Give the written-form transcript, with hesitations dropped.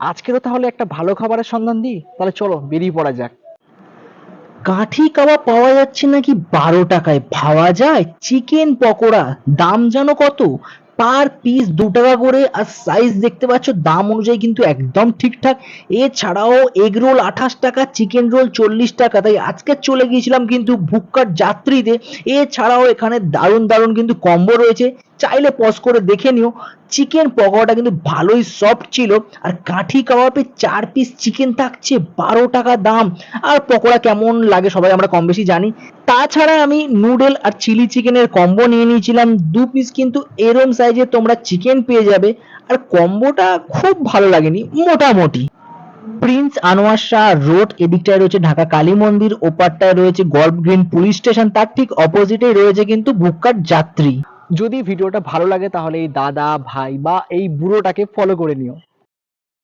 আজকেরও তাহলে একটা ভালো খাবারের সন্ধান দিই, তাহলে চলো বেরিয়ে পড়া যাক। কাঠি কাবাব পাওয়া যাচ্ছে নাকি 12 টাকায়, ভাবা যায়। চিকেন পকোড়া দাম জানো কত, পার পিস 2 টাকা করে। আর সাইজ দেখতে পাচ্ছ, দাম অনুযায়ী কিন্তু একদম ঠিকঠাক। এছাড়াও এগ রোল 28 টাকা, চিকেন রোল 40 টাকা। তাই আজকে চলে গিয়েছিলাম কিন্তু ভুক্কার যাত্রীতে। এছাড়াও এখানে দারুণ দারুণ কিন্তু কম্বো রয়েছে, চাইলে পজ করে দেখে নিও। চিকেন পকোড়াটা কিন্তু ভালোই সফট ছিল, আর কাঠি কাবাবে 4 পিস চিকেন থাকছে, 12 টাকা দাম। আর পকোড়া কেমন লাগে সবাই আমরা কম বেশি জানি। তাছাড়া আমি নুডল আর চিলি চিকেনের কম্বো নিয়ে নিয়েছিলাম 2 পিস, কিন্তু এরম সাইজে তোমরা চিকেন পেয়ে যাবে। আর কম্বোটা খুব ভালো লাগেনি, মোটামুটি। প্রিন্স আনোয়ার শাহ রোড এদিকটায় রয়েছে ঢাকা কালী মন্দির, ওপারটায় রয়েছে গল্ফ গ্রিন পুলিশ স্টেশন, তার ঠিক অপোজিটেই রয়েছে কিন্তু ভুক্কার যাত্রী। যদি ভিডিওটা ভালো লাগে তাহলে এই দাদা ভাই বা এই বুড়োটাকে ফলো করে নিও।